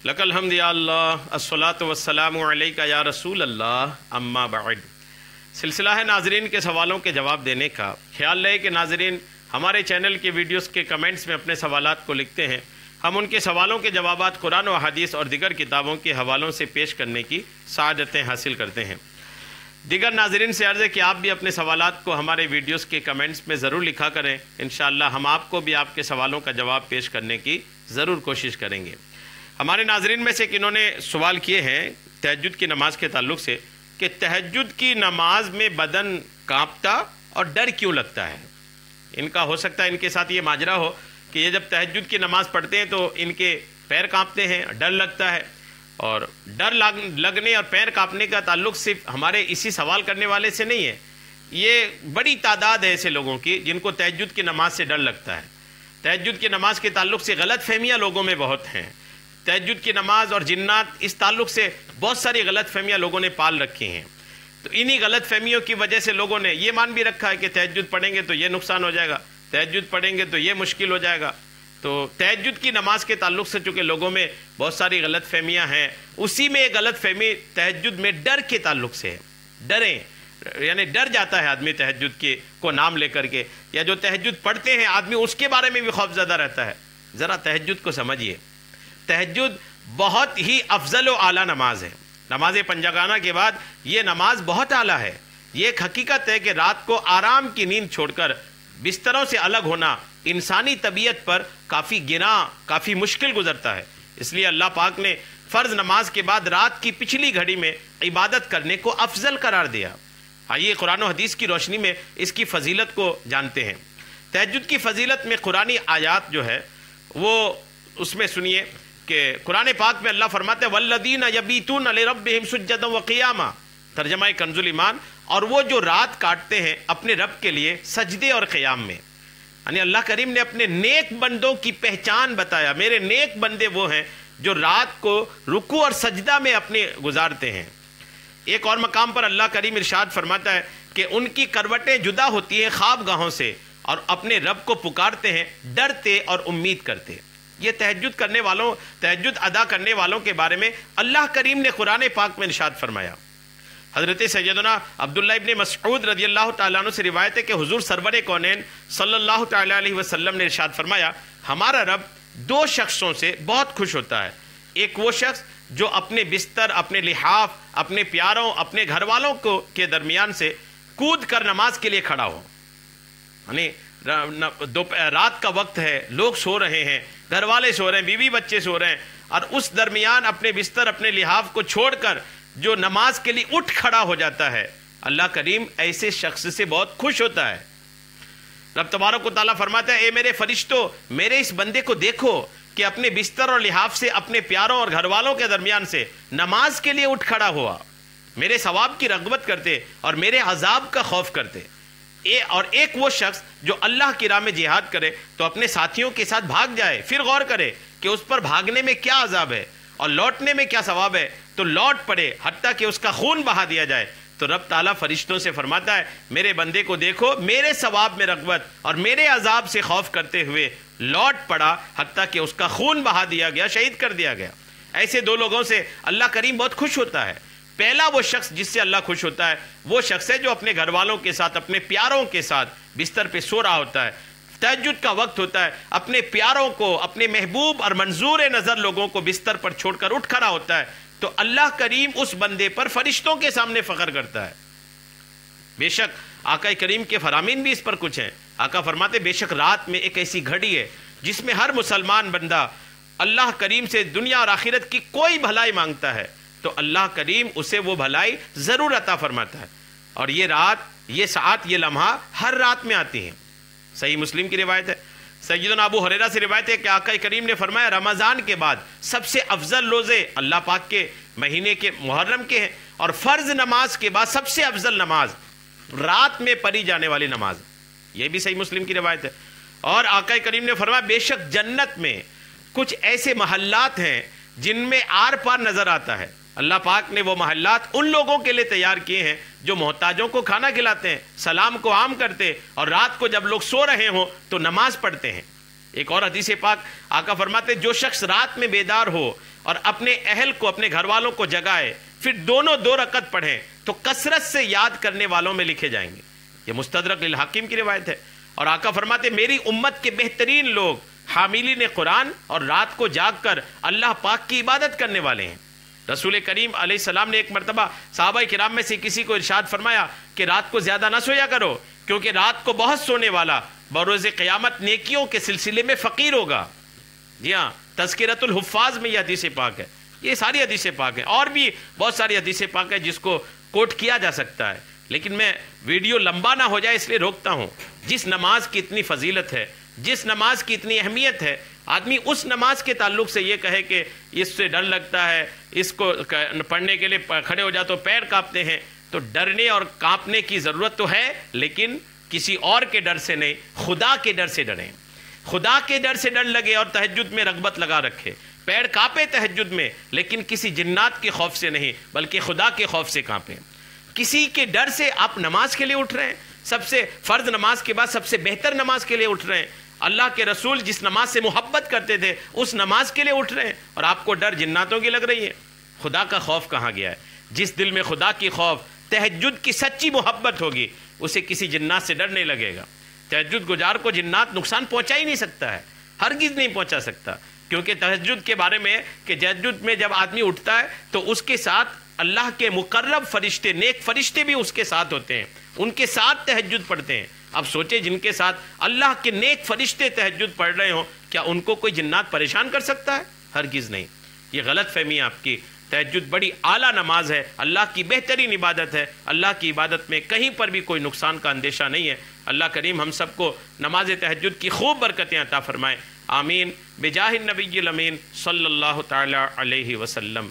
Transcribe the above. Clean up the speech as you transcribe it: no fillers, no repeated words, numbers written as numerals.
لک الحمد یا اللہ الصلاۃ والسلام علیکہ یا رسول اللہ اما بعد۔ سلسلہ ہے ناظرین کے سوالوں کے جواب دینے کا۔ خیال رہے کہ ناظرین ہمارے چینل کے ویڈیوز کے کمنٹس میں اپنے سوالات کو لکھتے ہیں، ہم ان کے سوالوں کے جوابات قرآن و حدیث اور دیگر کتابوں کے حوالوں سے پیش کرنے کی سعادتیں حاصل کرتے ہیں۔ دیگر ناظرین سے عرض ہے کہ آپ بھی اپنے سوالات کو ہمارے ویڈیوز کے کمنٹس میں ضرور لکھا کریں، انشاءاللہ ہم آپ کو بھی آپ کے سوالوں کا جواب پیش کرنے کی ضرور کوشش کریں گے۔ ہمارے ناظرین میں سے کنہوں نے سوال کیے ہیں تہجد کی نماز کے تعلق سے کہ تہجد کی نماز میں بدن کانپتا اور ڈر کیوں لگتا ہے؟ ان کا ہو سکتا ہے ان کے ساتھ یہ ماجرا ہو کہ یہ جب تہجد کی نماز پڑھتے ہیں تو ان کے پیر کانپتے ہیں، ڈر لگتا ہے، اور ڈر لگنے اور پیر کانپنے کا تعلق صرف ہمارے اسی سوال کرنے والے سے نہیں ہے، یہ بڑی تعداد ہے ایسے لوگوں کی جن کو تہجد کی نماز سے ڈر لگتا ہے۔ تہجد کی نماز کے تعلق سے غلط فہمیاں لوگوں میں بہت ہیں۔ تہجد کی نماز اور جنات اس تعلق سے بہت ساری غلط فہمیاں لوگوں نے پال رکھی ہیں، تو انہی غلط فہمیوں کی وجہ سے لوگوں نے یہ مان بھی رکھا ہے کہ تہجد پڑھیں گے تو یہ نقصان ہو جائے گا، تہجد پڑھیں گے تو یہ مشکل ہو جائے گا۔ تو تہجد کی نماز کے تعلق سے چونکہ لوگوں میں بہت ساری غلط فہمیاں ہیں، اسی میں ایک غلط فہمی تہجد میں ڈر کے تعلق سے ہے۔ ڈریں یعنی ڈر جاتا ہے آدمی تہجد کے کو نام لے کر کے، یا جو تہجد پڑھتے ہیں آدمی اس کے بارے میں بھی خوف زدہ رہتا ہے۔ ذرا تہجد کو سمجھیے، تہجد بہت ہی افضل و اعلیٰ نماز ہے۔ نماز پنجگانہ کے بعد یہ نماز بہت اعلیٰ ہے۔ یہ ایک حقیقت ہے کہ رات کو آرام کی نیند چھوڑ کر بستروں سے الگ ہونا انسانی طبیعت پر کافی گراں، کافی مشکل گزرتا ہے۔ اس لیے اللہ پاک نے فرض نماز کے بعد رات کی پچھلی گھڑی میں عبادت کرنے کو افضل قرار دیا۔ آئیے قرآن و حدیث کی روشنی میں اس کی فضیلت کو جانتے ہیں۔ تہجد کی فضیلت میں قرآنی آیات جو ہے وہ اس میں سنیے کہ قرآن پاک میں اللہ فرماتے ہیں وَالَّذِينَ يَبِيتُونَ لِرَبِّهِمْ سُجَّدًا وَقِيَامًا، ترجمہ کنز ایمان، اور وہ جو رات کاٹتے ہیں اپنے رب کے لیے سجدے اور قیام میں۔ یعنی اللہ کریم نے اپنے نیک بندوں کی پہچان بتایا، میرے نیک بندے وہ ہیں جو رات کو رکوع اور سجدہ میں اپنے گزارتے ہیں۔ ایک اور مقام پر اللہ کریم ارشاد فرماتا ہے کہ ان کی کروٹیں جدا ہوتی ہیں خواب گاہوں سے، اور اپنے رب کو پکارتے ہیں ڈرتے اور امید کرتے۔ یہ تہجد کرنے والوں، تہجد ادا کرنے والوں کے بارے میں اللہ کریم نے قرآن پاک میں ارشاد فرمایا۔ حضرت سیدنا عبداللہ ابن مسعود رضی اللہ تعالیٰ عنہ سے روایت ہے کہ حضور سرور کونین صلی اللہ تعالیٰ علیہ وسلم نے ارشاد فرمایا ہمارا رب دو شخصوں سے بہت خوش ہوتا ہے۔ ایک وہ شخص جو اپنے بستر، اپنے لحاف، اپنے پیاروں، اپنے گھر والوں کے درمیان سے کود کر نماز کے لیے کھڑا ہو۔ یعنی رات کا وقت ہے، لوگ سو رہے ہیں، گھر والے سو رہے ہیں، بیوی بچے سو رہے ہیں، اور اس درمیان اپنے بستر، اپنے لحاف کو چھوڑ کر جو نماز کے لیے اٹھ کھڑا ہو جاتا ہے، اللہ کریم ایسے شخص سے بہت خوش ہوتا ہے۔ رب تبارک و تعالیٰ فرماتا ہے اے میرے فرشتوں، میرے اس بندے کو دیکھو کہ اپنے بستر اور لحاف سے اپنے پیاروں اور گھر والوں کے درمیان سے نماز کے لیے اٹھ کھڑا ہوا، میرے ثواب کی رغبت کرتے اور میرے عذاب کا خوف کرتے۔ اور ایک وہ شخص جو اللہ کی راہ میں جہاد کرے تو اپنے ساتھیوں کے ساتھ بھاگ جائے، پھر غور کرے کہ اس پر بھاگنے میں کیا عذاب ہے اور لوٹنے میں کیا ثواب ہے، تو لوٹ پڑے حتیٰ کہ اس کا خون بہا دیا جائے۔ تو رب تعالیٰ فرشتوں سے فرماتا ہے میرے بندے کو دیکھو، میرے ثواب میں رغبت اور میرے عذاب سے خوف کرتے ہوئے لوٹ پڑا حتیٰ کہ اس کا خون بہا دیا گیا، شہید کر دیا گیا۔ ایسے دو لوگوں سے اللہ کریم بہت خوش ہوتا ہے۔ پہلا وہ شخص جس سے اللہ خوش ہوتا ہے وہ شخص ہے جو اپنے گھر والوں کے ساتھ، اپنے پیاروں کے ساتھ بستر پہ سو رہا ہوتا ہے، تہجد کا وقت ہوتا ہے، اپنے پیاروں کو، اپنے محبوب اور منظور نظر لوگوں کو بستر پر چھوڑ کر اٹھ کھڑا ہوتا ہے، تو اللہ کریم اس بندے پر فرشتوں کے سامنے فخر کرتا ہے۔ بے شک آقا کریم کے فرامین بھی اس پر کچھ ہیں۔ آقا فرماتے بے شک رات میں ایک ایسی گھڑی ہے جس میں ہر مسلمان بندہ اللہ کریم سے دنیا اور آخرت کی کوئی بھلائی مانگتا ہے تو اللہ کریم اسے وہ بھلائی ضرور عطا فرماتا ہے، اور یہ رات، یہ ساعت، یہ لمحہ ہر رات میں آتی ہیں۔ صحیح مسلم کی روایت ہے، سیدنا ابو ہریرہ سے روایت ہے کہ آقا کریم نے فرمایا رمضان کے بعد سب سے افضل روزے اللہ پاک کے مہینے کے محرم کے ہیں، اور فرض نماز کے بعد سب سے افضل نماز رات میں پڑھی جانے والی نماز، یہ بھی صحیح مسلم کی روایت ہے۔ اور آقا کریم نے فرمایا بے شک جنت میں کچھ ایسے محلات ہیں جن میں آر پار نظر آتا ہے۔ اللہ پاک نے وہ محلات ان لوگوں کے لیے تیار کیے ہیں جو محتاجوں کو کھانا کھلاتے ہیں، سلام کو عام کرتے، اور رات کو جب لوگ سو رہے ہوں تو نماز پڑھتے ہیں۔ ایک اور حدیث پاک آقا فرماتے جو شخص رات میں بیدار ہو اور اپنے اہل کو، اپنے گھر والوں کو جگائے، پھر دونوں 2 رکعت پڑھیں تو کثرت سے یاد کرنے والوں میں لکھے جائیں گے۔ یہ مستدرک للحاکم کی روایت ہے۔ اور آقا فرماتے میری امت کے بہترین لوگ حاملین قرآن اور رات کو جاگ کر اللہ پاک کی عبادت کرنے والے ہیں۔ رسول کریم علیہ السلام نے ایک مرتبہ صحابہ کرام میں سے کسی کو ارشاد فرمایا کہ رات کو زیادہ نہ سویا کرو، کیونکہ رات کو بہت سونے والا بروز قیامت نیکیوں کے سلسلے میں فقیر ہوگا۔ جی ہاں، تذکرۃ الحفاظ میں یہ حدیث پاک ہے، یہ ساری حدیث پاک ہیں، اور بھی بہت ساری حدیث پاک ہے جس کو کوٹ کیا جا سکتا ہے، لیکن میں ویڈیو لمبا نہ ہو جائے اس لیے روکتا ہوں۔ جس نماز کی اتنی فضیلت ہے، جس نماز کی اتنی اہمیت ہے، آدمی اس نماز کے تعلق سے یہ کہے کہ اس سے ڈر لگتا ہے، اس کو پڑھنے کے لیے کھڑے ہو جاؤ تو پیر کانپتے ہیں، تو ڈرنے اور کانپنے کی ضرورت تو ہے، لیکن کسی اور کے ڈر سے نہیں، خدا کے ڈر سے ڈریں۔ خدا کے ڈر سے ڈر لگے اور تہجد میں رغبت لگا رکھے، پیر کانپے تہجد میں، لیکن کسی جنات کے خوف سے نہیں بلکہ خدا کے خوف سے کانپے۔ کسی کے ڈر سے آپ نماز کے لیے اٹھ رہے ہیں، سب سے فرض نماز کے بعد سب سے بہتر نماز کے لیے اٹھ رہے ہیں، اللہ کے رسول جس نماز سے محبت کرتے تھے اس نماز کے لیے اٹھ رہے ہیں، اور آپ کو ڈر جناتوں کی لگ رہی ہے۔ خدا کا خوف کہاں گیا ہے؟ جس دل میں خدا کی خوف، تہجد کی سچی محبت ہوگی، اسے کسی جنات سے ڈر نہیں لگے گا۔ تہجد گزار کو جنات نقصان پہنچا ہی نہیں سکتا ہے، ہرگز نہیں پہنچا سکتا، کیونکہ تہجد کے بارے میں کہ تہجد میں جب آدمی اٹھتا ہے تو اس کے ساتھ اللہ کے مقرب فرشتے، نیک فرشتے بھی اس کے ساتھ ہوتے ہیں، ان کے ساتھ تہجد پڑھتے ہیں۔ اب سوچیں جن کے ساتھ اللہ کے نیک فرشتے تہجد پڑھ رہے ہوں، کیا ان کو کوئی جنات پریشان کر سکتا ہے؟ ہرگز نہیں۔ یہ غلط فہمی ہے آپ کی۔ تہجد بڑی اعلیٰ نماز ہے، اللہ کی بہترین عبادت ہے، اللہ کی عبادت میں کہیں پر بھی کوئی نقصان کا اندیشہ نہیں ہے۔ اللہ کریم ہم سب کو نماز تہجد کی خوب برکتیں عطا فرمائے، آمین، بجاہ النبی الامین صلی اللہ تعالی علیہ وسلم۔